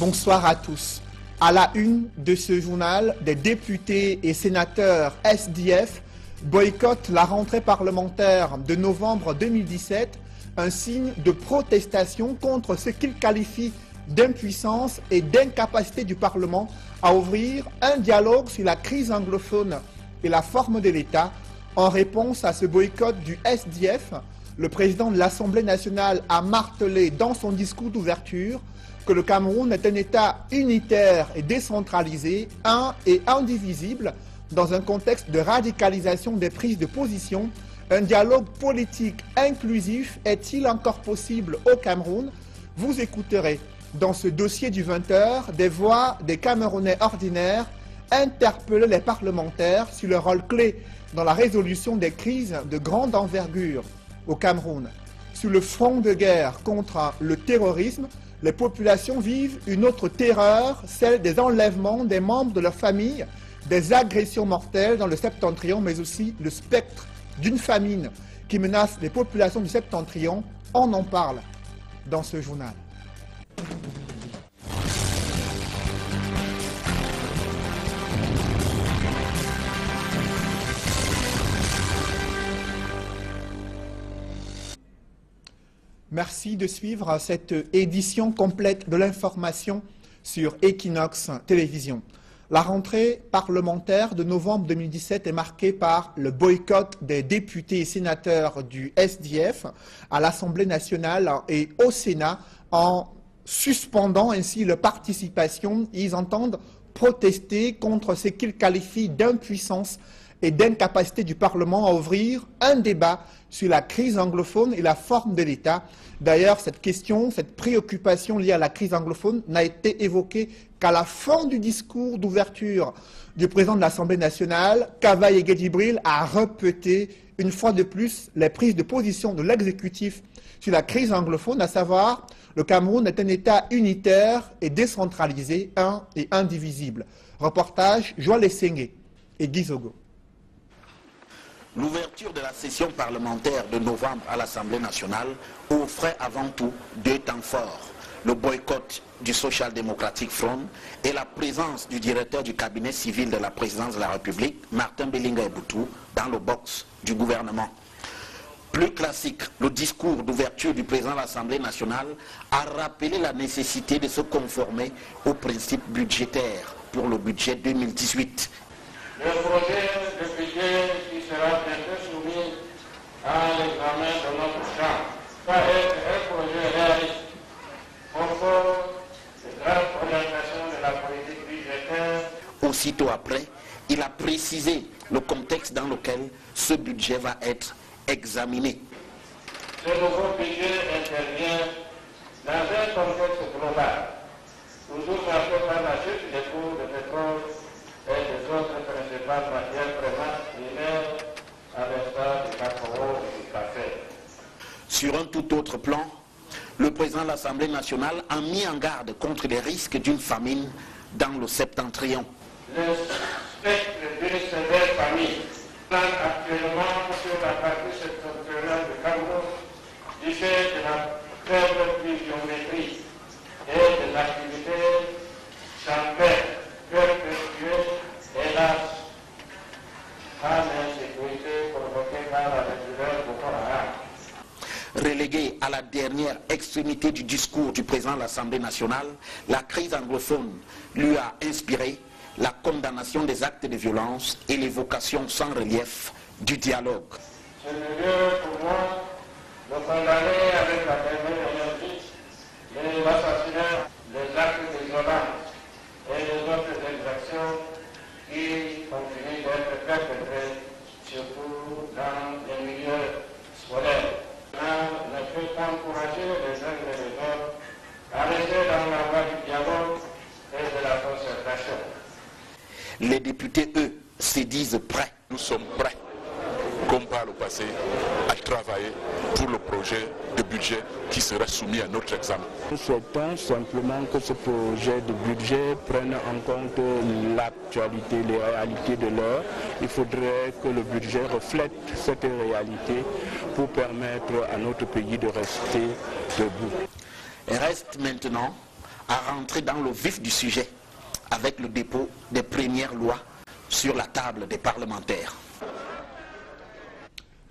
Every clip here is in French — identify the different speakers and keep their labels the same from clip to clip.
Speaker 1: Bonsoir à tous. À la une de ce journal, des députés et sénateurs SDF boycottent la rentrée parlementaire de novembre 2017, un signe de protestation contre ce qu'ils qualifient d'impuissance et d'incapacité du Parlement à ouvrir un dialogue sur la crise anglophone et la forme de l'État. En réponse à ce boycott du SDF, le président de l'Assemblée nationale a martelé dans son discours d'ouverture que le Cameroun est un État unitaire et décentralisé, un et indivisible, dans un contexte de radicalisation des prises de position. Un dialogue politique inclusif est-il encore possible au Cameroun? Vous écouterez dans ce dossier du 20h des voix des Camerounais ordinaires interpeller les parlementaires sur le rôle clé dans la résolution des crises de grande envergure au Cameroun. Sur le front de guerre contre le terrorisme, les populations vivent une autre terreur, celle des enlèvements des membres de leur famille, des agressions mortelles dans le septentrion, mais aussi le spectre d'une famine qui menace les populations du septentrion. On en parle dans ce journal. Merci de suivre cette édition complète de l'information sur Equinox Télévision. La rentrée parlementaire de novembre 2017 est marquée par le boycott des députés et sénateurs du SDF à l'Assemblée nationale et au Sénat en suspendant ainsi leur participation. Ils entendent protester contre ce qu'ils qualifient d'impuissance et d'incapacité du Parlement à ouvrir un débat sur la crise anglophone et la forme de l'État. D'ailleurs, cette question, cette préoccupation liée à la crise anglophone n'a été évoquée qu'à la fin du discours d'ouverture du président de l'Assemblée nationale. Kavaye Djibril a répété une fois de plus les prises de position de l'exécutif sur la crise anglophone, à savoir le Cameroun est un État unitaire et décentralisé, un et indivisible. Reportage Joël Essengé et Guy Zogo.
Speaker 2: L'ouverture de la session parlementaire de novembre à l'Assemblée nationale offrait avant tout deux temps forts, le boycott du Social Democratic Front et la présence du directeur du cabinet civil de la présidence de la République, Martin Bellinga-Eboutou, dans le box du gouvernement. Plus classique, le discours d'ouverture du président de l'Assemblée nationale a rappelé la nécessité de se conformer aux principes budgétaires pour le budget 2018.
Speaker 3: Le projet de budget qui sera bientôt soumis à l'examen de notre Chambre va être un projet réaliste, conforme aux grandes orientations de la politique budgétaire.
Speaker 2: Aussitôt après, il a précisé le contexte dans lequel ce budget va être examiné.
Speaker 3: Ce nouveau budget intervient dans un contexte global, toujours marqué par la chute des cours de pétrole et des autres principales matières primaires, à l'instar du cacao et du café.
Speaker 2: Sur un tout autre plan, le président de l'Assemblée nationale a mis en garde contre les risques d'une famine dans le septentrion.
Speaker 3: Le spectre d'une sévère famine plane actuellement sur la partie septentrionale du Cameroun du fait de la faible pluviométrie et des activités champêtres perpétuées, hélas, par l'insécurité provoquée par la rébellion Boko Haram.
Speaker 2: Relégué à la dernière extrémité du discours du président de l'Assemblée nationale, la crise anglophone lui a inspiré la condamnation des actes de violence et l'évocation sans relief du dialogue.
Speaker 3: C'est le lieu pour moi de condamner avec la dernière énergie les assassinats, les actes de violence et les autres exactions qui continuent d'être perpétrées, surtout dans les milieux scolaires. On ne peut qu'encourager les uns et les autres à rester dans la voie du dialogue et de la concertation.
Speaker 2: Les députés, eux, se disent prêts.
Speaker 4: Nous sommes prêts, comme par le passé, à travailler pour le projet de budget qui sera soumis à notre examen.
Speaker 5: Nous souhaitons simplement que ce projet de budget prenne en compte l'actualité, les réalités de l'heure. Il faudrait que le budget reflète cette réalité pour permettre à notre pays de rester debout.
Speaker 2: Reste maintenant à rentrer dans le vif du sujet avec le dépôt des premières lois sur la table des parlementaires.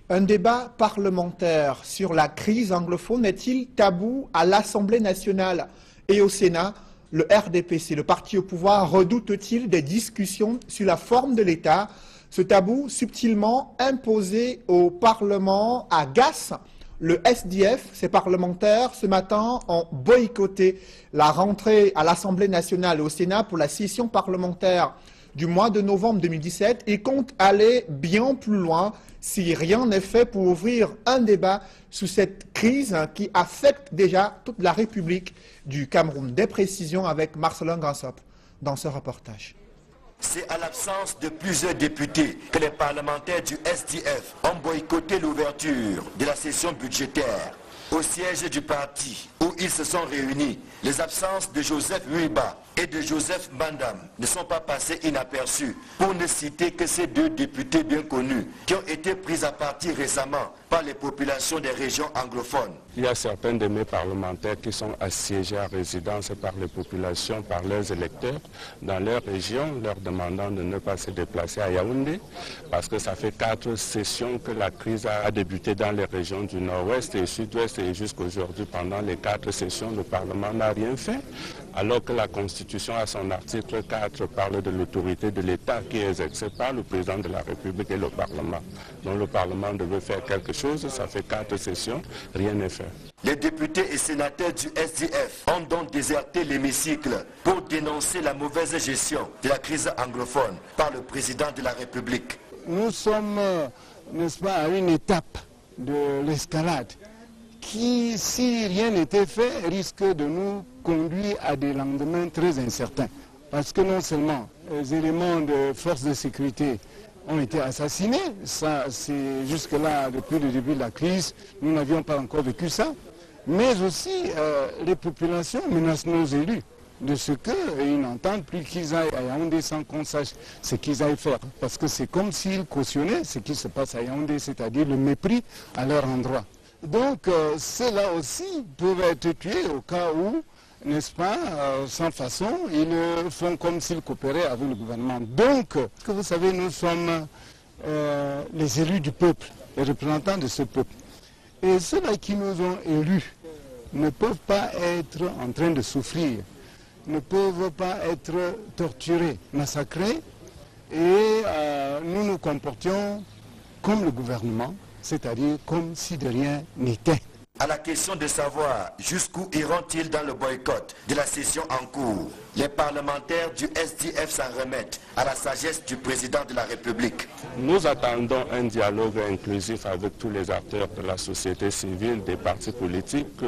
Speaker 1: Un débat parlementaire sur la crise anglophone est-il tabou à l'Assemblée nationale et au Sénat? Le RDPC, le parti au pouvoir, redoute-t-il des discussions sur la forme de l'État? Ce tabou subtilement imposé au Parlement agace le SDF. Ces parlementaires, ce matin, ont boycotté la rentrée à l'Assemblée nationale et au Sénat pour la session parlementaire du mois de novembre 2017 et comptent aller bien plus loin si rien n'est fait pour ouvrir un débat sur cette crise qui affecte déjà toute la République du Cameroun. Des précisions avec Marcelin Grassop dans ce reportage.
Speaker 6: C'est à l'absence de plusieurs députés que les parlementaires du SDF ont boycotté l'ouverture de la session budgétaire. Au siège du parti où ils se sont réunis, les absences de Joseph Wiba et de Joseph Bandam ne sont pas passées inaperçues, pour ne citer que ces deux députés bien connus qui ont été pris à partie récemment par les populations des régions anglophones.
Speaker 5: Il y a certains de mes parlementaires qui sont assiégés à résidence par les populations, par leurs électeurs dans leur région, leur demandant de ne pas se déplacer à Yaoundé, parce que ça fait 4 sessions que la crise a débuté dans les régions du nord-ouest et sud-ouest, et jusqu'aujourd'hui, pendant les 4 sessions, le Parlement n'a rien fait, alors que la Constitution, à son article 4, parle de l'autorité de l'État qui est exercée par le président de la République et le Parlement. Donc le Parlement devait faire quelque chose, ça fait 4 sessions, rien n'est fait.
Speaker 6: Les députés et sénateurs du SDF ont donc déserté l'hémicycle pour dénoncer la mauvaise gestion de la crise anglophone par le président de la République.
Speaker 7: Nous sommes, n'est-ce pas, à une étape de l'escalade qui, si rien n'était fait, risque de nous conduire à des lendemains très incertains. Parce que non seulement les éléments de force de sécurité ont été assassinés, ça c'est jusque-là, depuis le début de la crise, nous n'avions pas encore vécu ça, mais aussi les populations menacent nos élus de ce qu'ils n'entendent plus qu'ils aillent à Yaoundé sans qu'on sache ce qu'ils aillent faire. Parce que c'est comme s'ils cautionnaient ce qui se passe à Yaoundé, c'est-à-dire le mépris à leur endroit. Donc ceux-là aussi peuvent être tués au cas où, n'est-ce pas, sans façon, ils font comme s'ils coopéraient avec le gouvernement. Donc, que vous savez, nous sommes les élus du peuple, les représentants de ce peuple. Et ceux-là qui nous ont élus ne peuvent pas être en train de souffrir, ne peuvent pas être torturés, massacrés, et nous nous comportions comme le gouvernement, c'est-à-dire comme si de rien n'était.
Speaker 6: À la question de savoir jusqu'où iront-ils dans le boycott de la session en cours, les parlementaires du SDF s'en remettent à la sagesse du président de la République.
Speaker 5: Nous attendons un dialogue inclusif avec tous les acteurs de la société civile, des partis politiques,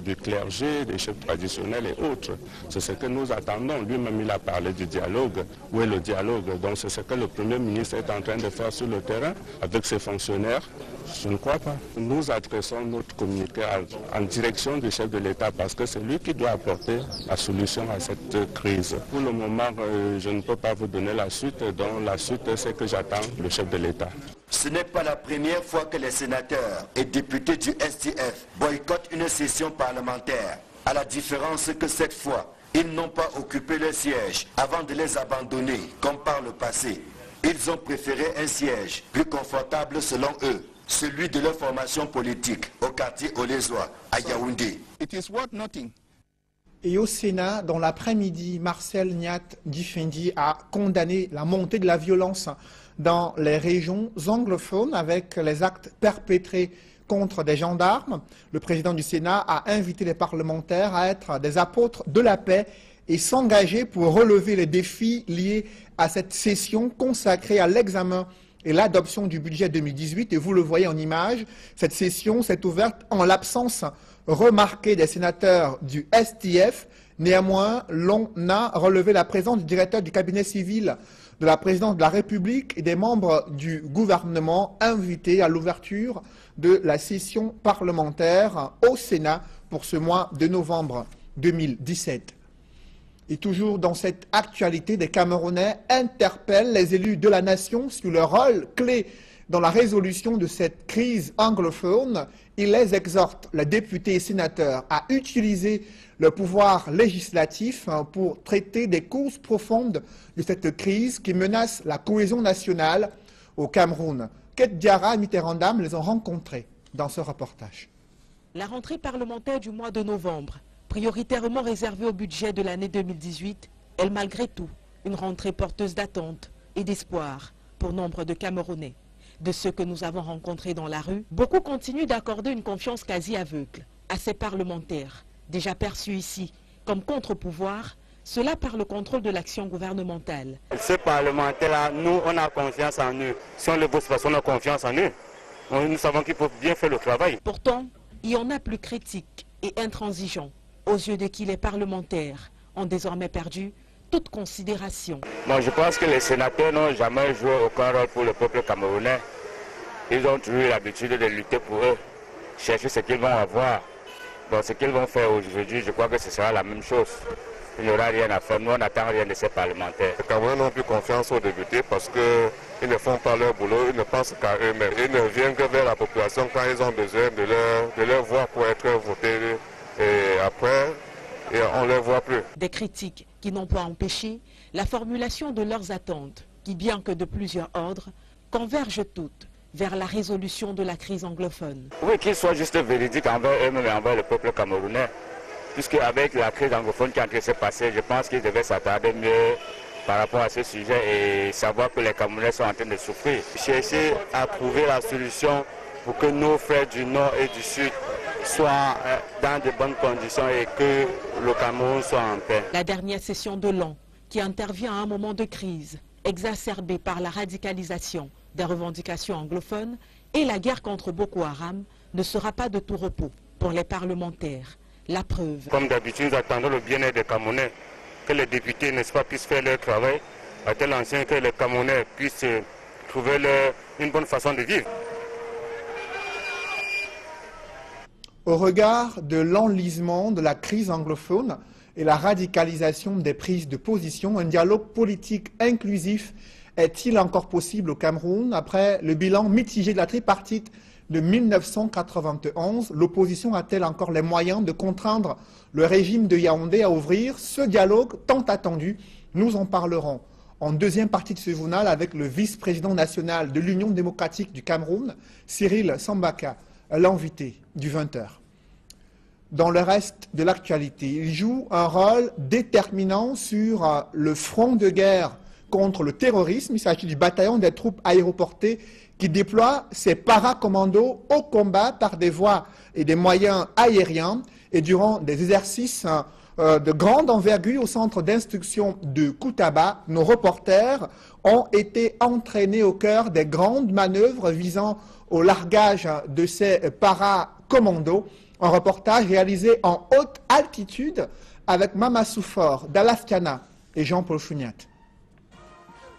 Speaker 5: du clergé, des chefs traditionnels et autres. C'est ce que nous attendons. Lui-même, il a parlé du dialogue. Où est le dialogue? Donc c'est ce que le Premier ministre est en train de faire sur le terrain avec ses fonctionnaires. Je ne crois pas. Nous adressons notre communiqué en direction du chef de l'État parce que c'est lui qui doit apporter la solution à cette crise. Pour le moment, je ne peux pas vous donner la suite, donc la suite c'est que j'attends le chef de l'État.
Speaker 6: Ce n'est pas la première fois que les sénateurs et députés du SDF boycottent une session parlementaire, à la différence que cette fois, ils n'ont pas occupé leur siège avant de les abandonner, comme par le passé. Ils ont préféré un siège plus confortable selon eux, celui de leur formation politique au quartier Olézoa, à Yaoundé.
Speaker 8: It is worth noting.
Speaker 1: Et au Sénat, dans l'après-midi, Marcel Nyat Difendi a condamné la montée de la violence dans les régions anglophones avec les actes perpétrés contre des gendarmes. Le président du Sénat a invité les parlementaires à être des apôtres de la paix et s'engager pour relever les défis liés à cette session consacrée à l'examen et l'adoption du budget 2018. Et vous le voyez en image, cette session s'est ouverte en l'absence remarquée des sénateurs du SDF. Néanmoins, l'on a relevé la présence du directeur du cabinet civil de la présidence de la République et des membres du gouvernement invités à l'ouverture de la session parlementaire au Sénat pour ce mois de novembre 2017. Et toujours dans cette actualité, des Camerounais interpellent les élus de la nation sur leur rôle clé Dans la résolution de cette crise anglophone, il les exhorte, les députés et sénateurs, à utiliser le pouvoir législatif pour traiter des causes profondes de cette crise qui menace la cohésion nationale au Cameroun. Kate Diarra et Mitterrandam les ont rencontrés dans ce reportage.
Speaker 8: La rentrée parlementaire du mois de novembre, prioritairement réservée au budget de l'année 2018, est malgré tout une rentrée porteuse d'attentes et d'espoir pour nombre de Camerounais. De ceux que nous avons rencontrés dans la rue, beaucoup continuent d'accorder une confiance quasi aveugle à ces parlementaires, déjà perçus ici comme contre-pouvoir, cela par le contrôle de l'action gouvernementale.
Speaker 9: Ces parlementaires-là, nous, on a confiance en eux. Si on les bosse parce qu'on a confiance en eux, nous savons qu'ils peuvent bien faire le travail.
Speaker 8: Pourtant, il y en a plus critiques et intransigeants, aux yeux de qui les parlementaires ont désormais perdu toute considération.
Speaker 9: Bon, je pense que les sénateurs n'ont jamais joué aucun rôle pour le peuple camerounais. Ils ont toujours eu l'habitude de lutter pour eux, chercher ce qu'ils vont avoir. Bon, ce qu'ils vont faire aujourd'hui, je crois que ce sera la même chose. Il n'y aura rien à faire. Nous, on n'attend rien de ces parlementaires.
Speaker 10: Les Camerounais n'ont plus confiance aux députés parce qu'ils ne font pas leur boulot, ils ne pensent qu'à eux-mêmes. Ils ne viennent que vers la population quand ils ont besoin de leur voix pour être votés. Et après, on ne les voit plus.
Speaker 8: Des critiques qui n'ont pas empêché la formulation de leurs attentes, qui, bien que de plusieurs ordres, convergent toutes vers la résolution de la crise anglophone.
Speaker 9: Oui, qu'ils soient juste véridiques envers eux-mêmes et envers le peuple camerounais. Puisque avec la crise anglophone qui est en train de se passer, je pense qu'ils devaient s'attarder mieux par rapport à ce sujet et savoir que les Camerounais sont en train de souffrir. Chercher à trouver la solution pour que nos frères du Nord et du Sud soient dans de bonnes conditions et que le Cameroun soit en paix.
Speaker 8: La dernière session de l'an, qui intervient à un moment de crise, exacerbée par la radicalisation des revendications anglophones et la guerre contre Boko Haram, ne sera pas de tout repos pour les parlementaires. La preuve.
Speaker 9: Comme d'habitude, nous attendons le bien-être des Camerounais, que les députés, n'est-ce pas, puissent faire leur travail, à tel enseigne que les Camerounais puissent trouver une bonne façon de vivre.
Speaker 1: Au regard de l'enlisement de la crise anglophone et la radicalisation des prises de position, un dialogue politique inclusif est-il encore possible au Cameroun? Après le bilan mitigé de la tripartite de 1991, l'opposition a-t-elle encore les moyens de contraindre le régime de Yaoundé à ouvrir ce dialogue tant attendu? Nous en parlerons en deuxième partie de ce journal avec le vice-président national de l'Union démocratique du Cameroun, Cyril Sambaka, l'invité du 20h. Dans le reste de l'actualité, il joue un rôle déterminant sur le front de guerre contre le terrorisme. Il s'agit du bataillon des troupes aéroportées qui déploie ses paracommandos au combat par des voies et des moyens aériens et durant des exercices de grande envergure au centre d'instruction de Koutaba, nos reporters ont été entraînés au cœur des grandes manœuvres visant au largage de ces paracommandos. Un reportage réalisé en haute altitude avec Mama Soufor, Dalafiana et Jean-Paul Chouniat.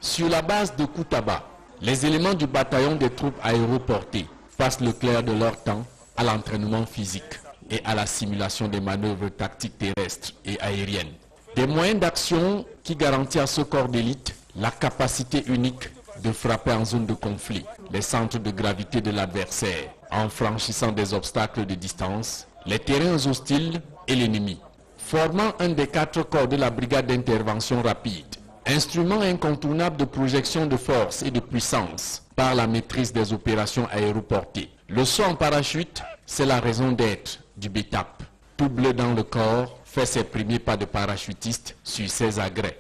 Speaker 11: Sur la base de Koutaba, les éléments du bataillon des troupes aéroportées passent le clair de leur temps à l'entraînement physique et à la simulation des manœuvres tactiques terrestres et aériennes. Des moyens d'action qui garantissent à ce corps d'élite la capacité unique de frapper en zone de conflit les centres de gravité de l'adversaire en franchissant des obstacles de distance, les terrains hostiles et l'ennemi. Formant un des 4 corps de la brigade d'intervention rapide, instrument incontournable de projection de force et de puissance par la maîtrise des opérations aéroportées. Le saut en parachute, c'est la raison d'être du BETAP. Tout bleu dans le corps fait ses premiers pas de parachutiste sur ses agrès.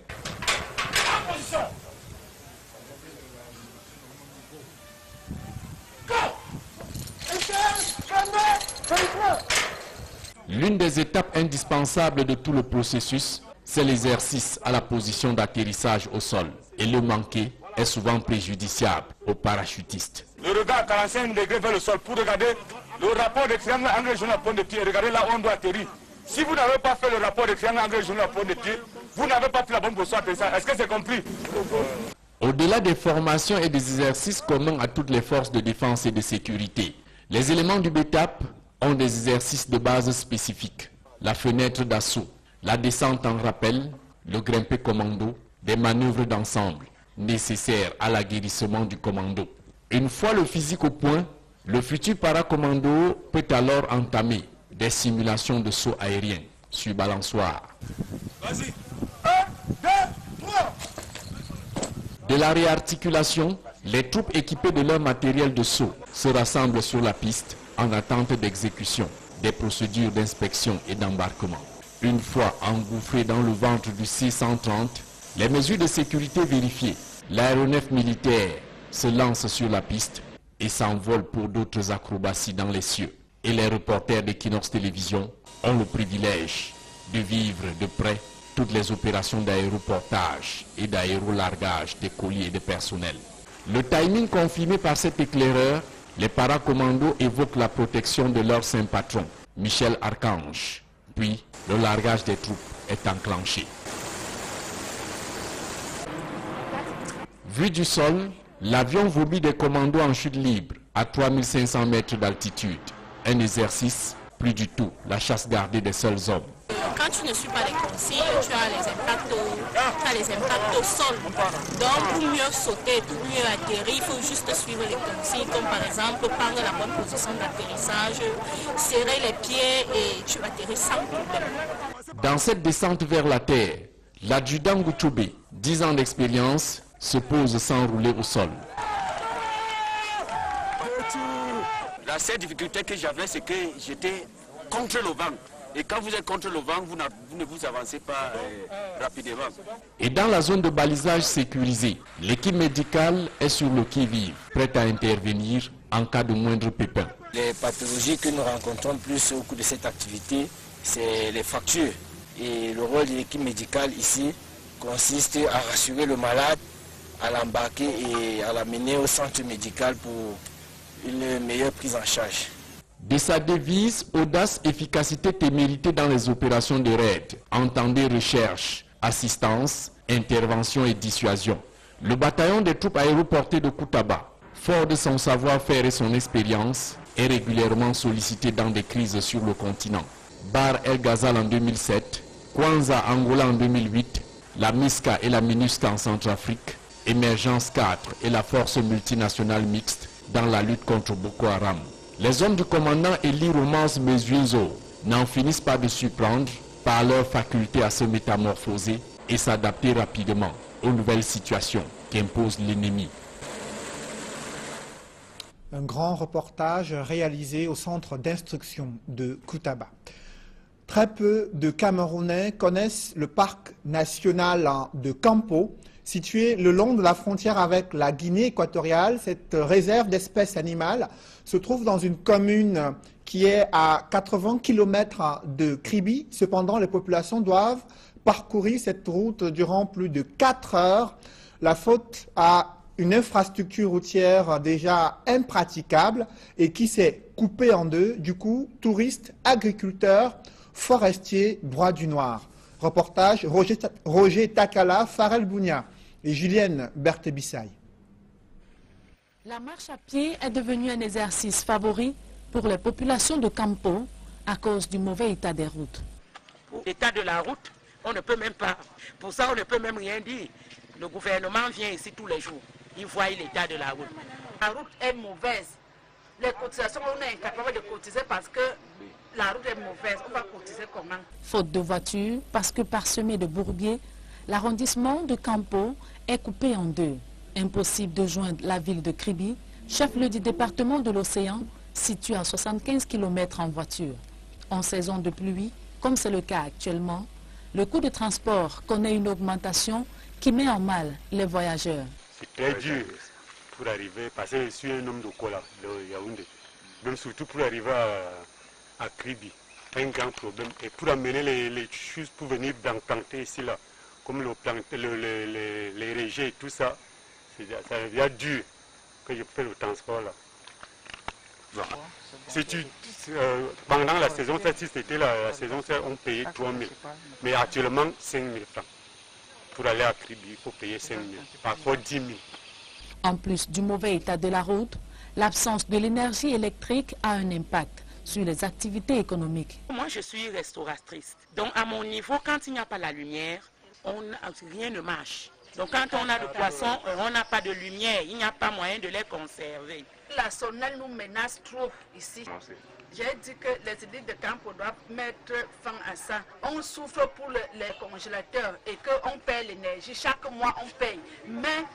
Speaker 11: L'une des étapes indispensables de tout le processus, c'est l'exercice à la position d'atterrissage au sol. Et le manquer est souvent préjudiciable aux parachutistes.
Speaker 9: Le regard à 45 degrés vers le sol pour regarder le rapport de triangle angle jaune à point de pied. Regardez là où on doit atterrir. Si vous n'avez pas fait le rapport de triangle angle jaune à point de pied, vous n'avez pas fait la bonne position d'atterrissage. Est-ce que c'est compris?
Speaker 11: Au-delà des formations et des exercices communs à toutes les forces de défense et de sécurité, les éléments du BETAP ont des exercices de base spécifiques. La fenêtre d'assaut, la descente en rappel, le grimpé commando, des manœuvres d'ensemble nécessaires à l'aguerrissement du commando. Une fois le physique au point, le futur paracommando peut alors entamer des simulations de saut aérien sur balançoire.
Speaker 12: Vas-y.
Speaker 11: De la réarticulation, les troupes équipées de leur matériel de saut se rassemblent sur la piste en attente d'exécution des procédures d'inspection et d'embarquement. Une fois engouffrés dans le ventre du C-130, les mesures de sécurité vérifiées, l'aéronef militaire se lance sur la piste et s'envole pour d'autres acrobaties dans les cieux. Et les reporters d'Equinox Télévision ont le privilège de vivre de près toutes les opérations d'aéroportage et d'aérolargage des colis et des personnels. Le timing confirmé par cet éclaireur, les paracommandos évoquent la protection de leur saint patron, Michel Archange. Puis, le largage des troupes est enclenché. Vu du sol, l'avion vomit des commandos en chute libre à 3500 mètres d'altitude. Un exercice, plus du tout la chasse gardée des seuls hommes.
Speaker 13: Quand tu ne suis pas les consignes, tu as les impacts au sol. Donc pour mieux sauter, pour mieux atterrir, il faut juste suivre les consignes, comme par exemple prendre la bonne position d'atterrissage, serrer les pieds et tu atterris sans problème.
Speaker 11: Dans cette descente vers la terre, l'adjudant Gouchoube, 10 ans d'expérience, se pose sans rouler au sol.
Speaker 14: La seule difficulté que j'avais, c'est que j'étais contre le vent. Et quand vous êtes contre le vent, vous ne vous avancez pas rapidement.
Speaker 11: Et dans la zone de balisage sécurisée, l'équipe médicale est sur le qui-vive, prête à intervenir en cas de moindre pépin.
Speaker 15: Les pathologies que nous rencontrons plus au cours de cette activité, c'est les fractures. Et le rôle de l'équipe médicale ici consiste à rassurer le malade, à l'embarquer et à l'amener au centre médical pour une meilleure prise en charge.
Speaker 11: De sa devise « Audace, efficacité, témérité dans les opérations de raid », entendez recherche, assistance, intervention et dissuasion. Le bataillon des troupes aéroportées de Koutaba, fort de son savoir-faire et son expérience, est régulièrement sollicité dans des crises sur le continent. Bar El Ghazal en 2007, Kwanza Angola en 2008, la MISCA et la MINUSCA en Centrafrique, Émergence 4 et la force multinationale mixte dans la lutte contre Boko Haram. Les hommes du commandant Eli Romance Mezuenzo n'en finissent pas de surprendre par leur faculté à se métamorphoser et s'adapter rapidement aux nouvelles situations qu'impose l'ennemi.
Speaker 1: Un grand reportage réalisé au centre d'instruction de Koutaba. Très peu de Camerounais connaissent le parc national de Campo, situé le long de la frontière avec la Guinée équatoriale. Cette réserve d'espèces animales se trouve dans une commune qui est à 80 km de Kribi. Cependant, les populations doivent parcourir cette route durant plus de 4 heures. La faute à une infrastructure routière déjà impraticable et qui s'est coupée en deux. Du coup, touristes, agriculteurs, forestiers, broient du noir. Reportage Roger Takala, Farel Bounia et Julienne Berthébissaï.
Speaker 16: La marche à pied est devenue un exercice favori pour les populations de Campo à cause du mauvais état des routes.
Speaker 17: L'état de la route, on ne peut même pas. Pour ça, on ne peut même rien dire. Le gouvernement vient ici tous les jours. Il voit l'état de la route. La route est mauvaise. Les cotisations, on est incapable de cotiser parce que la route est mauvaise. On va cotiser comment?
Speaker 16: Faute de voitures, parce que parsemé de bourbiers, l'arrondissement de Campo est coupé en deux. Impossible de joindre la ville de Kribi, chef-lieu du département de l'Océan, situé à 75 km en voiture. En saison de pluie, comme c'est le cas actuellement, le coût de transport connaît une augmentation qui met en mal les voyageurs.
Speaker 18: C'est très dur pour arriver, parce que je suis un homme de Kola, de Yaoundé. Même surtout pour arriver à Kribi, un grand problème. Et pour amener les choses pour venir planter ici, là, comme les rejets et tout ça, ça devient dur que je fais le transport là. Pendant la saison, si c'était la saison, on payait 3 000. Mais actuellement, 5 000 francs. Pour aller à Kribi, il faut payer 5 000, parfois 10 000.
Speaker 16: En plus du mauvais état de la route, l'absence de l'énergie électrique a un impact sur les activités économiques.
Speaker 17: Moi, je suis restauratrice. Donc, à mon niveau, quand il n'y a pas la lumière, rien ne marche. Donc quand on a de poissons, on n'a pas de lumière, il n'y a pas moyen de les conserver. La SONEL nous menace trop ici. J'ai dit que les élites de Campo doivent mettre fin à ça. On souffre pour les congélateurs et qu'on paye l'énergie. Chaque mois, on paye. Mais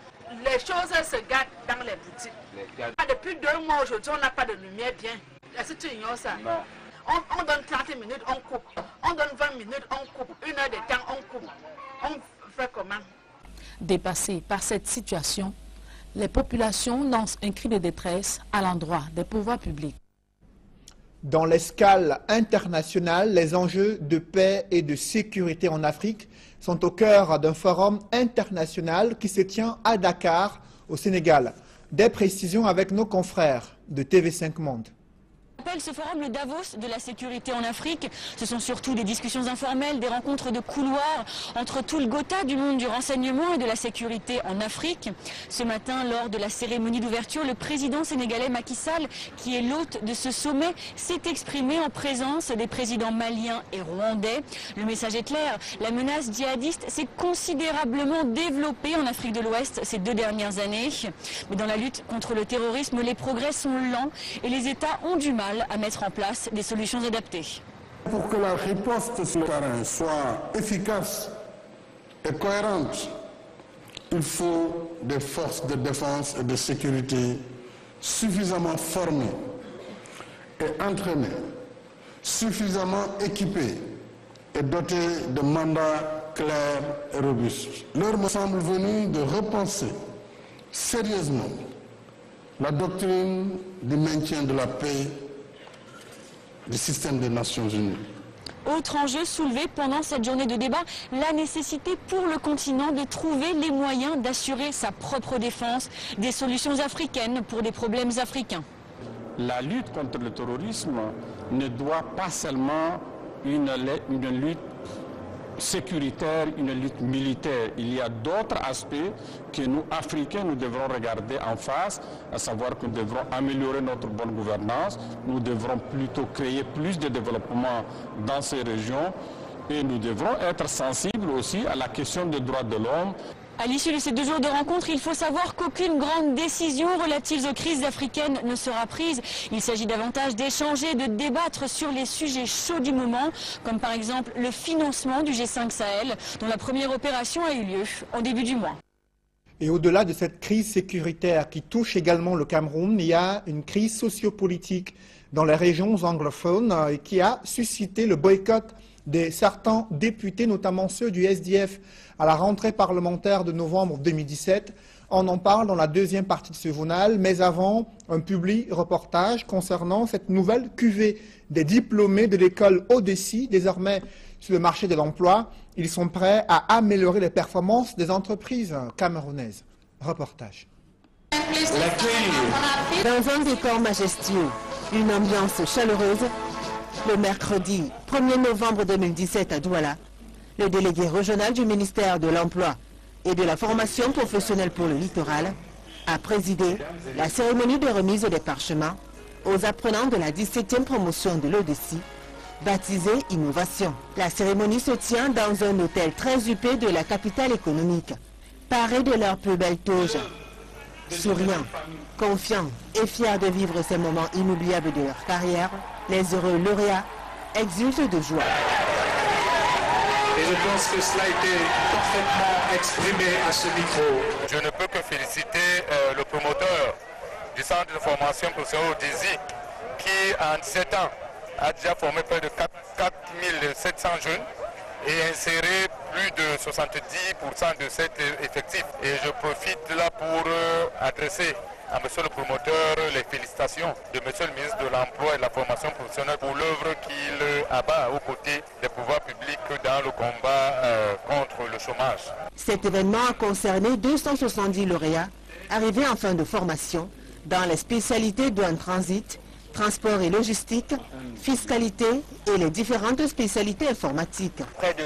Speaker 17: les choses se gâtent dans les boutiques. Depuis 2 mois aujourd'hui, on n'a pas de lumière bien. Est-ce que tu ignores ça? Non. On donne 30 minutes, on coupe. On donne 20 minutes, on coupe. 1 heure de temps, on coupe. On fait comment?
Speaker 16: Dépassées par cette situation, les populations lancent un cri de détresse à l'endroit des pouvoirs publics.
Speaker 1: Dans l'escale internationale, les enjeux de paix et de sécurité en Afrique sont au cœur d'un forum international qui se tient à Dakar, au Sénégal. Des précisions avec nos confrères de TV5 Monde.
Speaker 12: Ce forum, le Davos de la sécurité en Afrique, ce sont surtout des discussions informelles, des rencontres de couloirs entre tout le Gotha du monde du renseignement et de la sécurité en Afrique. Ce matin, lors de la cérémonie d'ouverture, le président sénégalais Macky Sall, qui est l'hôte de ce sommet, s'est exprimé en présence des présidents maliens et rwandais. Le message est clair, la menace djihadiste s'est considérablement développée en Afrique de l'Ouest ces 2 dernières années. Mais dans la lutte contre le terrorisme, les progrès sont lents et les États ont du mal à mettre en place des solutions adaptées.
Speaker 19: Pour que la riposte sur le terrain soit efficace et cohérente, il faut des forces de défense et de sécurité suffisamment formées et entraînées, suffisamment équipées et dotées de mandats clairs et robustes. L'heure me semble venue de repenser sérieusement la doctrine du maintien de la paix du système des Nations Unies.
Speaker 12: Autre enjeu soulevé pendant cette journée de débat, la nécessité pour le continent de trouver les moyens d'assurer sa propre défense, des solutions africaines pour des problèmes africains.
Speaker 5: La lutte contre le terrorisme ne doit pas seulement une lutte sécuritaire, une lutte militaire. Il y a d'autres aspects que nous, Africains, nous devrons regarder en face, à savoir que nous devrons améliorer notre bonne gouvernance, nous devrons plutôt créer plus de développement dans ces régions et nous devrons être sensibles aussi à la question des droits de l'homme.
Speaker 12: À l'issue de ces 2 jours de rencontre, il faut savoir qu'aucune grande décision relative aux crises africaines ne sera prise. Il s'agit davantage d'échanger, de débattre sur les sujets chauds du moment, comme par exemple le financement du G5 Sahel, dont la première opération a eu lieu en début du mois.
Speaker 1: Et au-delà de cette crise sécuritaire qui touche également le Cameroun, il y a une crise sociopolitique dans les régions anglophones et qui a suscité le boycott de certains députés, notamment ceux du SDF, à la rentrée parlementaire de novembre 2017. On en parle dans la 2e partie de ce journal, mais avant, un public reportage concernant cette nouvelle cuvée des diplômés de l'école Odessi, désormais sur le marché de l'emploi. Ils sont prêts à améliorer les performances des entreprises camerounaises. Reportage.
Speaker 20: Dans un décor majestueux, une ambiance chaleureuse, le mercredi 1er novembre 2017 à Douala, le délégué régional du ministère de l'Emploi et de la formation professionnelle pour le littoral a présidé la cérémonie de remise des parchemins aux apprenants de la 17e promotion de l'Odessi, baptisée Innovation. La cérémonie se tient dans un hôtel très huppé de la capitale économique, paré de leurs plus belles toges. Souriants, confiants et fiers de vivre ces moments inoubliables de leur carrière, les heureux lauréats exultent de joie.
Speaker 21: Et je pense que cela a été parfaitement exprimé à ce micro.
Speaker 22: Je ne peux que féliciter le promoteur du centre de formation professionnelle Odessi qui, en 17 ans, a déjà formé près de 4700 jeunes et inséré plus de 70% de cet effectif. Et je profite là pour adresser à monsieur le promoteur les félicitations de monsieur le ministre de l'Emploi et de la formation professionnelle pour l'œuvre qu'il abat aux côtés des pouvoirs publics dans le combat contre le chômage.
Speaker 20: Cet événement a concerné 270 lauréats arrivés en fin de formation dans les spécialités douane transit, transport et logistique, fiscalité et les différentes spécialités informatiques.
Speaker 23: Près de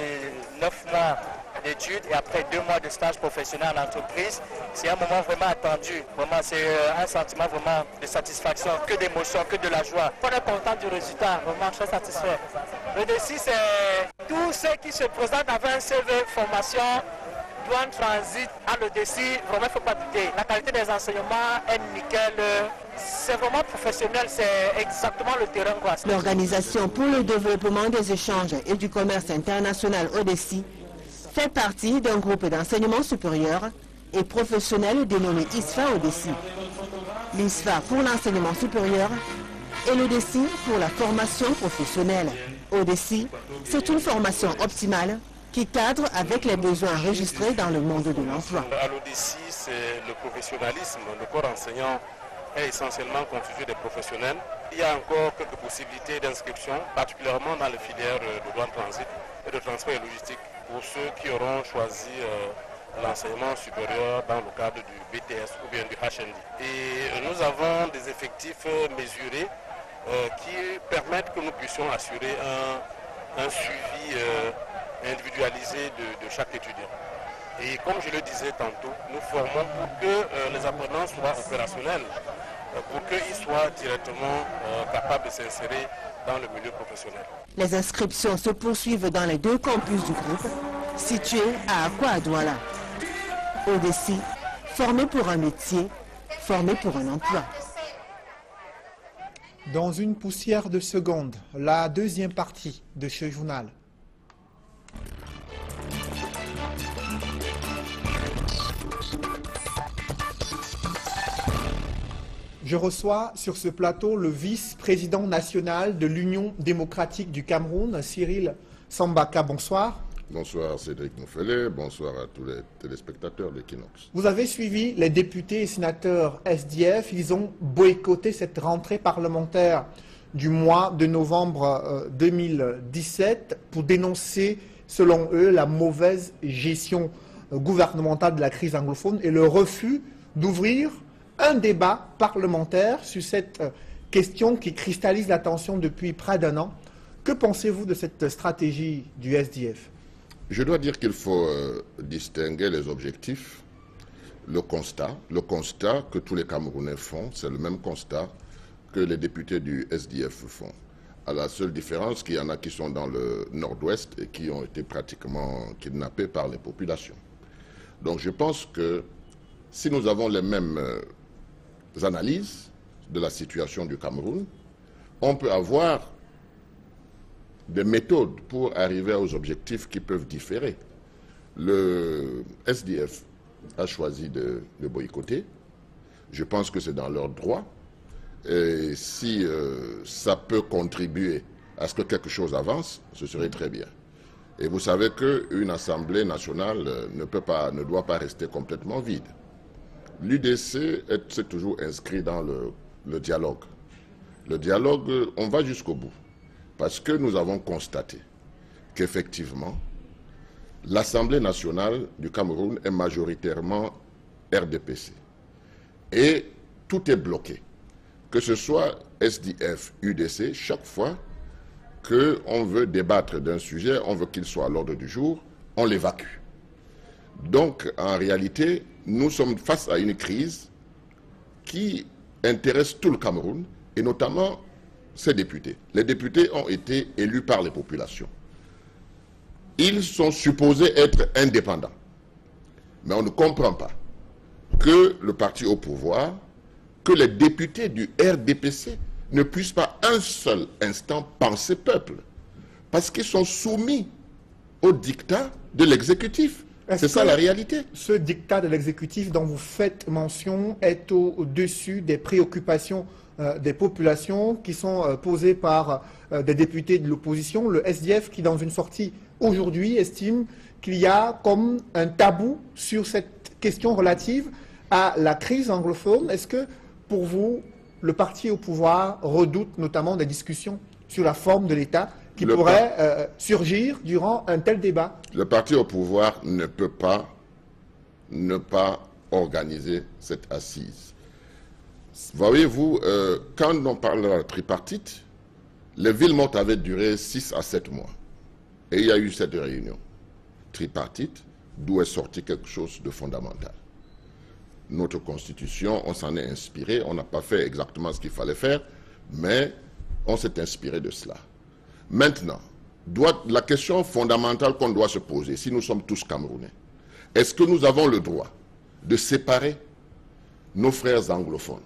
Speaker 23: 9 mois d'études et après 2 mois de stage professionnel en entreprise, c'est un moment vraiment attendu. Vraiment, c'est un sentiment vraiment de satisfaction, que d'émotion, que de la joie. On est content du résultat, vraiment très satisfait. Le défi, c'est tous ceux qui se présentent avec un CV formation douane transit à l'Odessi, vraiment il ne faut pas douter. La qualité des enseignements est nickel. C'est vraiment professionnel, c'est exactement le terrain.
Speaker 20: L'Organisation pour le développement des échanges et du commerce international Odessi fait partie d'un groupe d'enseignement supérieur et professionnel dénommé ISFA Odessi. L'ISFA pour l'enseignement supérieur et l'Odessi pour la formation professionnelle. Odessi, c'est une formation optimale qui cadre avec les besoins enregistrés dans le monde de l'emploi.
Speaker 10: À l'Odessi, c'est le professionnalisme. Le corps enseignant est essentiellement constitué de professionnels. Il y a encore quelques possibilités d'inscription, particulièrement dans les filières de douane transit et de transport et logistique, pour ceux qui auront choisi l'enseignement supérieur dans le cadre du BTS ou bien du HND. Et nous avons des effectifs mesurés qui permettent que nous puissions assurer un suivi individualisé de chaque étudiant. Et comme je le disais tantôt, nous formons pour que les apprenants soient opérationnels, pour qu'ils soient directement capables de s'insérer dans le milieu professionnel.
Speaker 20: Les inscriptions se poursuivent dans les 2 campus du groupe, situés à Akwa à Douala. Odessi, formé pour un métier, formé pour un emploi.
Speaker 1: Dans une poussière de seconde, la deuxième partie de ce journal. Je reçois sur ce plateau le vice-président national de l'Union démocratique du Cameroun, Cyril Sambaka. Bonsoir.
Speaker 2: Bonsoir Cédric Mouffelet, bonsoir à tous les téléspectateurs de Kinox.
Speaker 1: Vous avez suivi les députés et sénateurs SDF, ils ont boycotté cette rentrée parlementaire du mois de novembre 2017 pour dénoncer, selon eux, la mauvaise gestion gouvernementale de la crise anglophone et le refus d'ouvrir un débat parlementaire sur cette question qui cristallise l'attention depuis près d'1 an. Que pensez-vous de cette stratégie du SDF ?
Speaker 2: Je dois dire qu'il faut distinguer les objectifs, le constat que tous les Camerounais font, c'est le même constat que les députés du SDF font. À la seule différence qu'il y en a qui sont dans le nord-ouest et qui ont été pratiquement kidnappés par les populations. Donc je pense que si nous avons les mêmes analyses de la situation du Cameroun, on peut avoir des méthodes pour arriver aux objectifs qui peuvent différer. Le SDF a choisi de boycotter. Je pense que c'est dans leur droit. Et si ça peut contribuer à ce que quelque chose avance, ce serait très bien. Et vous savez qu'une Assemblée nationale ne doit pas rester complètement vide. L'UDC s'est toujours inscrit dans le dialogue. Le dialogue, on va jusqu'au bout. Parce que nous avons constaté qu'effectivement, l'Assemblée nationale du Cameroun est majoritairement RDPC. Et tout est bloqué. Que ce soit SDF, UDC, chaque fois qu'on veut débattre d'un sujet, on veut qu'il soit à l'ordre du jour, on l'évacue. Donc, en réalité, nous sommes face à une crise qui intéresse tout le Cameroun, et notamment ces députés. Les députés ont été élus par les populations. Ils sont supposés être indépendants. Mais on ne comprend pas que le parti au pouvoir, que les députés du RDPC ne puissent pas un seul instant penser peuple. Parce qu'ils sont soumis au dictat de l'exécutif. C'est ça la réalité.
Speaker 1: Ce dictat de l'exécutif dont vous faites mention est au-dessus des préoccupations des populations qui sont posées par des députés de l'opposition. Le SDF qui, dans une sortie aujourd'hui, estime qu'il y a comme un tabou sur cette question relative à la crise anglophone. Est-ce que, pour vous, le parti au pouvoir redoute notamment des discussions sur la forme de l'État qui pourraient surgir durant un tel débat?
Speaker 2: Le parti au pouvoir ne peut pas ne pas organiser cette assise. Voyez-vous, quand on parle de la tripartite, les villes mortes avaient duré 6 à 7 mois. Et il y a eu cette réunion tripartite, d'où est sorti quelque chose de fondamental. Notre constitution, on s'en est inspiré, on n'a pas fait exactement ce qu'il fallait faire, mais on s'est inspiré de cela. Maintenant, la question fondamentale qu'on doit se poser, si nous sommes tous Camerounais, Est-ce que nous avons le droit de séparer nos frères anglophones?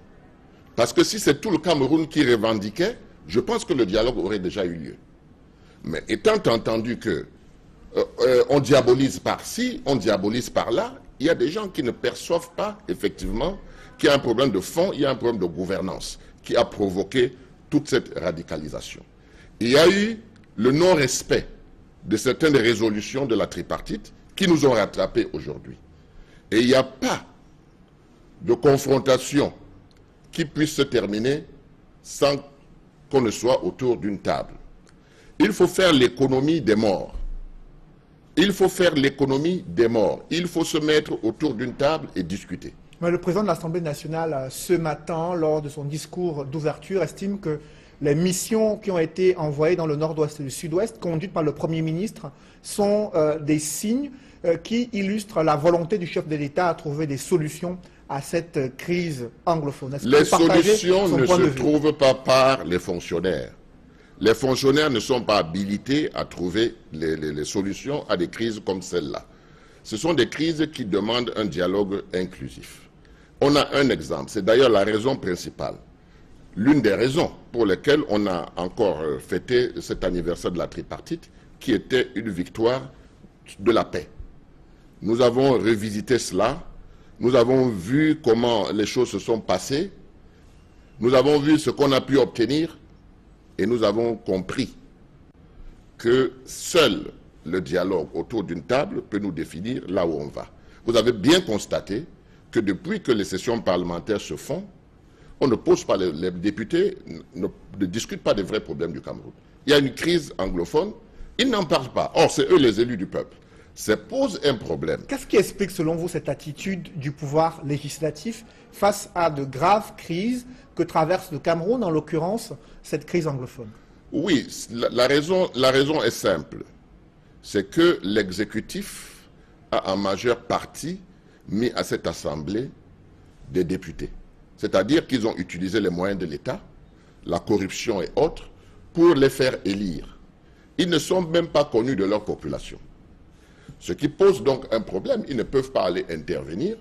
Speaker 2: Parce que si c'est tout le Cameroun qui revendiquait, je pense que le dialogue aurait déjà eu lieu. Mais étant entendu que on diabolise par-ci, on diabolise par-là, il y a des gens qui ne perçoivent pas, effectivement, qu'il y a un problème de fond, il y a un problème de gouvernance qui a provoqué toute cette radicalisation. Il y a eu le non-respect de certaines résolutions de la tripartite qui nous ont rattrapés aujourd'hui. Et il n'y a pas de confrontation qui puisse se terminer sans qu'on ne soit autour d'une table. Il faut faire l'économie des morts. Il faut faire l'économie des morts. Il faut se mettre autour d'une table et discuter.
Speaker 1: Mais le président de l'Assemblée nationale, ce matin, lors de son discours d'ouverture, estime que les missions qui ont été envoyées dans le nord-ouest et le sud-ouest, conduites par le Premier ministre, sont des signes qui illustrent la volonté du chef de l'État à trouver des solutions à cette crise anglophone.
Speaker 2: Les solutions ne se trouvent pas par les fonctionnaires. Les fonctionnaires ne sont pas habilités à trouver les solutions à des crises comme celle-là. Ce sont des crises qui demandent un dialogue inclusif. On a un exemple, c'est d'ailleurs la raison principale. L'une des raisons pour lesquelles on a encore fêté cet anniversaire de la tripartite, qui était une victoire de la paix. Nous avons revisité cela, nous avons vu comment les choses se sont passées, nous avons vu ce qu'on a pu obtenir, et nous avons compris que seul le dialogue autour d'une table peut nous définir là où on va. Vous avez bien constaté que depuis que les sessions parlementaires se font, on ne pose pas, les députés ne discutent pas des vrais problèmes du Cameroun. Il y a une crise anglophone, ils n'en parlent pas. Or, c'est eux les élus du peuple. Ça pose un problème.
Speaker 1: Qu'est-ce qui explique, selon vous, cette attitude du pouvoir législatif face à de graves crises que traverse le Cameroun, en l'occurrence, cette crise anglophone?
Speaker 2: Oui, la raison est simple. C'est que l'exécutif a en majeure partie mis à cette assemblée des députés. C'est-à-dire qu'ils ont utilisé les moyens de l'État, la corruption et autres, pour les faire élire. Ils ne sont même pas connus de leur population. Ce qui pose donc un problème, ils ne peuvent pas aller intervenir,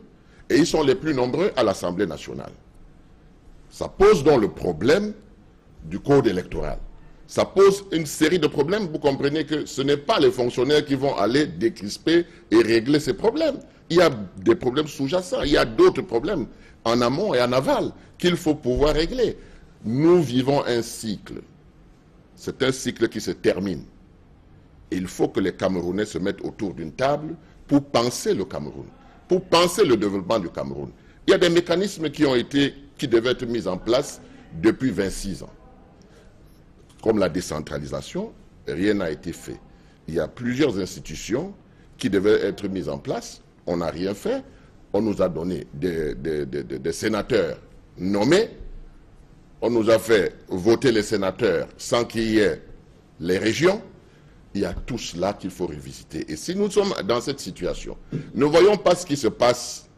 Speaker 2: et ils sont les plus nombreux à l'Assemblée nationale. Ça pose donc le problème du code électoral. Ça pose une série de problèmes. Vous comprenez que ce n'est pas les fonctionnaires qui vont aller décrisper et régler ces problèmes. Il y a des problèmes sous-jacents, il y a d'autres problèmes en amont et en aval qu'il faut pouvoir régler. Nous vivons un cycle. C'est un cycle qui se termine. Il faut que les Camerounais se mettent autour d'une table pour penser le Cameroun, pour penser le développement du Cameroun. Il y a des mécanismes qui devaient être mis en place depuis 26 ans. Comme la décentralisation, rien n'a été fait. Il y a plusieurs institutions qui devaient être mises en place. On n'a rien fait. On nous a donné des sénateurs nommés. On nous a fait voter les sénateurs sans qu'il y ait les régions. Il y a tout cela qu'il faut revisiter. Et si nous sommes dans cette situation, ne voyons pas ce qui se passe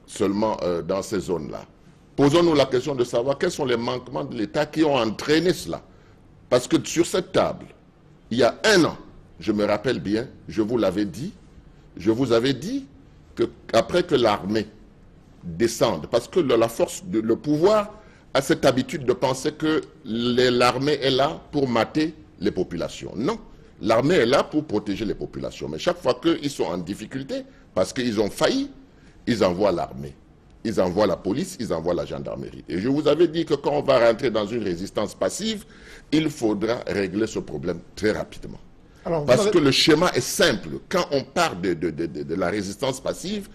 Speaker 2: seulement dans ces zones-là. Posons-nous la question de savoir quels sont les manquements de l'État qui ont entraîné cela. Parce que sur cette table, il y a un an, je me rappelle bien, je vous l'avais dit, je vous avais dit qu'après que l'armée descende, parce que la force, le pouvoir a cette habitude de penser que l'armée est là pour mater les populations. Non, l'armée est là pour protéger les populations. Mais chaque fois qu'ils sont en difficulté, parce qu'ils ont failli, ils envoient l'armée. Ils envoient la police, ils envoient la gendarmerie. Et je vous avais dit que quand on va rentrer dans une résistance passive, il faudra régler ce problème très rapidement. Alors, parce que le schéma est simple. Quand on parle de la résistance passive,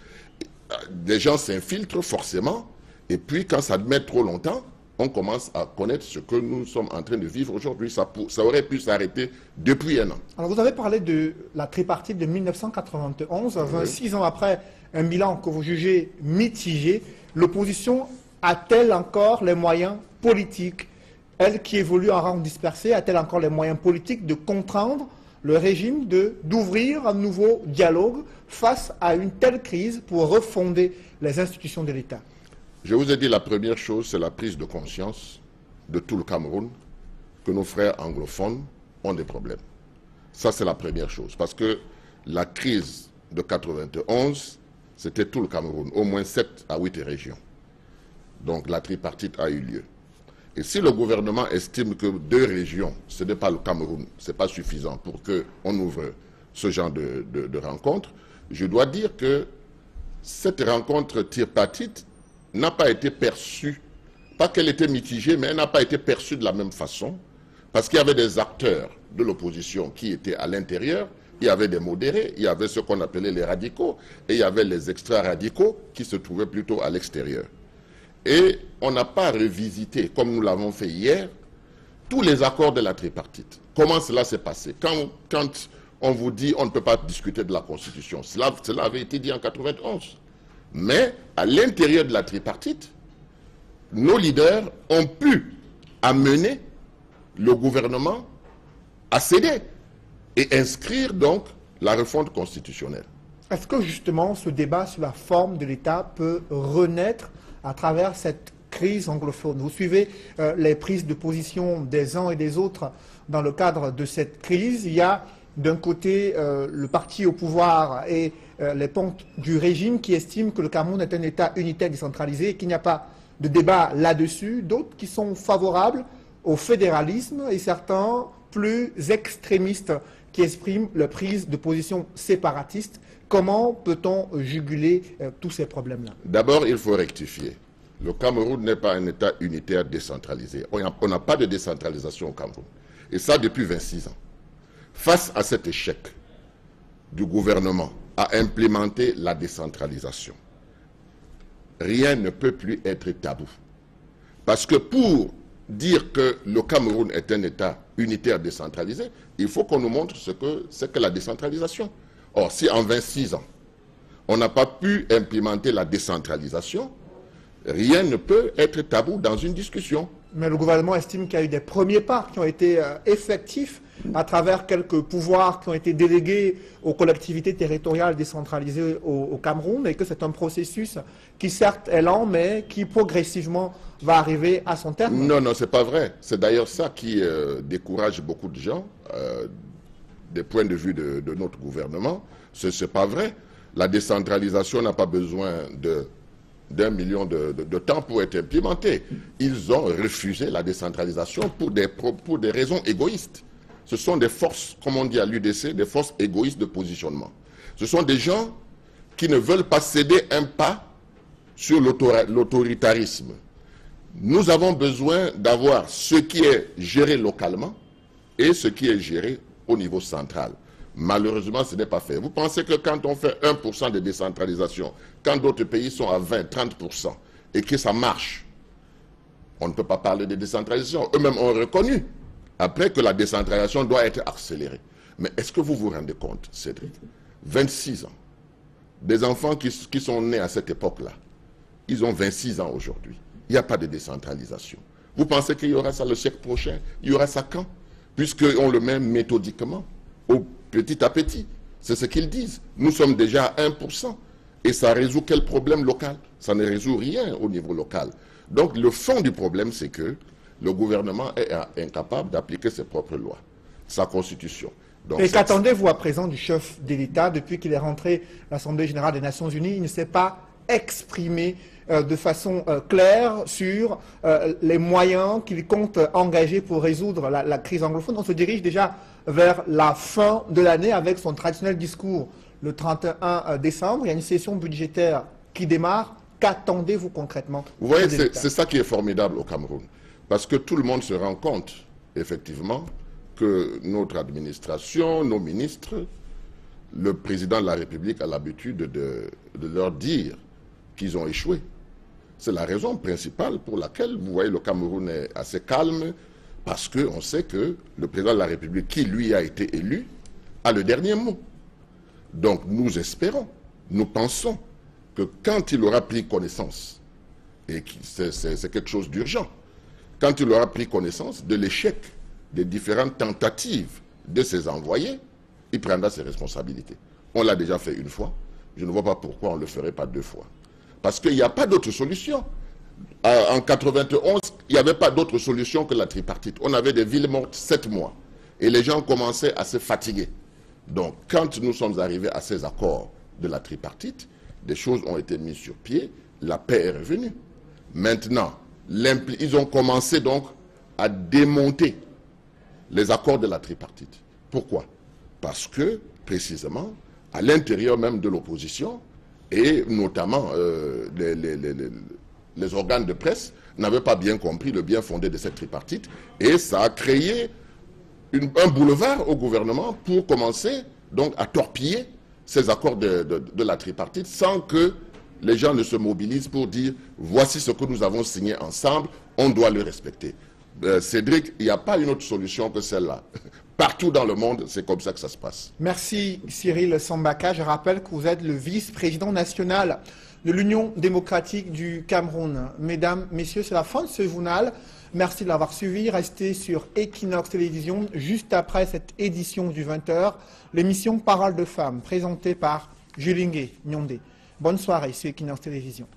Speaker 2: des gens s'infiltrent forcément. Et puis quand ça met trop longtemps, on commence à connaître ce que nous sommes en train de vivre aujourd'hui. Ça aurait pu s'arrêter depuis un an.
Speaker 1: Alors vous avez parlé de la tripartite de 1991, 26 ans après, un bilan que vous jugez mitigé. L'opposition a-t-elle encore les moyens politiques, elle qui évolue en rang dispersé, a-t-elle encore les moyens politiques de contraindre le régime d'ouvrir un nouveau dialogue face à une telle crise pour refonder les institutions de l'État?
Speaker 2: Je vous ai dit, la première chose, c'est la prise de conscience de tout le Cameroun que nos frères anglophones ont des problèmes. Ça, c'est la première chose. Parce que la crise de 91, c'était tout le Cameroun, au moins 7 à 8 régions. Donc la tripartite a eu lieu. Et si le gouvernement estime que 2 régions, ce n'est pas le Cameroun, ce n'est pas suffisant pour qu'on ouvre ce genre de rencontre, je dois dire que cette rencontre tripartite n'a pas été perçue, pas qu'elle était mitigée, mais elle n'a pas été perçue de la même façon, parce qu'il y avait des acteurs de l'opposition qui étaient à l'intérieur, il y avait des modérés, il y avait ce qu'on appelait les radicaux, et il y avait les extra-radicaux qui se trouvaient plutôt à l'extérieur. Et on n'a pas revisité, comme nous l'avons fait hier, tous les accords de la tripartite. Comment cela s'est passé? Quand on vous dit on ne peut pas discuter de la Constitution, cela avait été dit en 91. Mais à l'intérieur de la tripartite, nos leaders ont pu amener le gouvernement à céder et inscrire donc la refonte constitutionnelle.
Speaker 1: Est-ce que justement ce débat sur la forme de l'État peut renaître à travers cette crise anglophone? Vous suivez les prises de position des uns et des autres dans le cadre de cette crise. Il y a d'un côté le parti au pouvoir et les pontes du régime qui estiment que le Cameroun est un État unitaire décentralisé et qu'il n'y a pas de débat là-dessus. D'autres qui sont favorables au fédéralisme et certains plus extrémistes qui expriment leur prise de position séparatiste. Comment peut-on juguler tous ces problèmes-là?
Speaker 2: D'abord, il faut rectifier. Le Cameroun n'est pas un État unitaire décentralisé. On n'a pas de décentralisation au Cameroun. Et ça depuis 26 ans. Face à cet échec du gouvernement à implémenter la décentralisation, rien ne peut plus être tabou. Parce que pour dire que le Cameroun est un État unitaire décentralisé, il faut qu'on nous montre ce que c'est que la décentralisation. Or, si en 26 ans, on n'a pas pu implémenter la décentralisation, rien ne peut être tabou dans une discussion.
Speaker 1: Mais le gouvernement estime qu'il y a eu des premiers pas qui ont été effectifs à travers quelques pouvoirs qui ont été délégués aux collectivités territoriales décentralisées au Cameroun et que c'est un processus qui certes est lent mais qui progressivement va arriver à son terme.
Speaker 2: Non, non, c'est pas vrai. C'est d'ailleurs ça qui décourage beaucoup de gens des points de vue de notre gouvernement. C'est pas vrai. La décentralisation n'a pas besoin d'1 million de temps pour être implémenté. Ils ont refusé la décentralisation pour des raisons égoïstes. Ce sont des forces, comme on dit à l'UDC, des forces égoïstes de positionnement. Ce sont des gens qui ne veulent pas céder un pas sur l'autoritarisme. Nous avons besoin d'avoir ce qui est géré localement et ce qui est géré au niveau central. Malheureusement, ce n'est pas fait. Vous pensez que quand on fait 1% de décentralisation, quand d'autres pays sont à 20, 30%, et que ça marche, on ne peut pas parler de décentralisation. Eux-mêmes ont reconnu, après, que la décentralisation doit être accélérée. Mais est-ce que vous vous rendez compte, Cédric? 26 ans. Des enfants qui sont nés à cette époque-là, ils ont 26 ans aujourd'hui. Il n'y a pas de décentralisation. Vous pensez qu'il y aura ça le siècle prochain? Il y aura ça quand? Puisqu'on le met méthodiquement, petit à petit. C'est ce qu'ils disent. Nous sommes déjà à 1%. Et ça résout quel problème local? Ça ne résout rien au niveau local. Donc le fond du problème, c'est que le gouvernement est incapable d'appliquer ses propres lois, sa constitution. Donc,
Speaker 1: et qu'attendez-vous à présent du chef de l'État depuis qu'il est rentré à l'Assemblée générale des Nations Unies? Il ne s'est pas exprimé de façon claire sur les moyens qu'il compte engager pour résoudre la crise anglophone. On se dirige déjà vers la fin de l'année avec son traditionnel discours le 31 décembre. Il y a une session budgétaire qui démarre. Qu'attendez-vous concrètement?
Speaker 2: Vous voyez, c'est ça qui est formidable au Cameroun. Parce que tout le monde se rend compte, effectivement, que notre administration, nos ministres, le président de la République a l'habitude de leur dire qu'ils ont échoué. C'est la raison principale pour laquelle, vous voyez, le Cameroun est assez calme, parce qu'on sait que le président de la République, qui lui a été élu, a le dernier mot. Donc nous espérons, nous pensons que quand il aura pris connaissance, et c'est quelque chose d'urgent, quand il aura pris connaissance de l'échec des différentes tentatives de ses envoyés, il prendra ses responsabilités. On l'a déjà fait une fois, je ne vois pas pourquoi on ne le ferait pas 2 fois. Parce qu'il n'y a pas d'autre solution. En 91, il n'y avait pas d'autre solution que la tripartite. On avait des villes mortes 7 mois. Et les gens commençaient à se fatiguer. Donc, quand nous sommes arrivés à ces accords de la tripartite, des choses ont été mises sur pied, la paix est revenue. Maintenant, ils ont commencé donc à démonter les accords de la tripartite. Pourquoi? Parce que, précisément, à l'intérieur même de l'opposition, et notamment les organes de presse, n'avaient pas bien compris le bien fondé de cette tripartite, et ça a créé un boulevard au gouvernement pour commencer donc à torpiller ces accords de la tripartite sans que les gens ne se mobilisent pour dire voici ce que nous avons signé ensemble, on doit le respecter. Cédric, il n'y a pas une autre solution que celle-là. Partout dans le monde, c'est comme ça que ça se passe.
Speaker 1: Merci Cyril Sambaka. Je rappelle que vous êtes le vice-président national de l'Union démocratique du Cameroun. Mesdames, messieurs, c'est la fin de ce journal. Merci de l'avoir suivi. Restez sur Equinox Télévision juste après cette édition du 20h. L'émission Parole de femmes, présentée par Julingue Nyondé. Bonne soirée sur Equinox Télévision.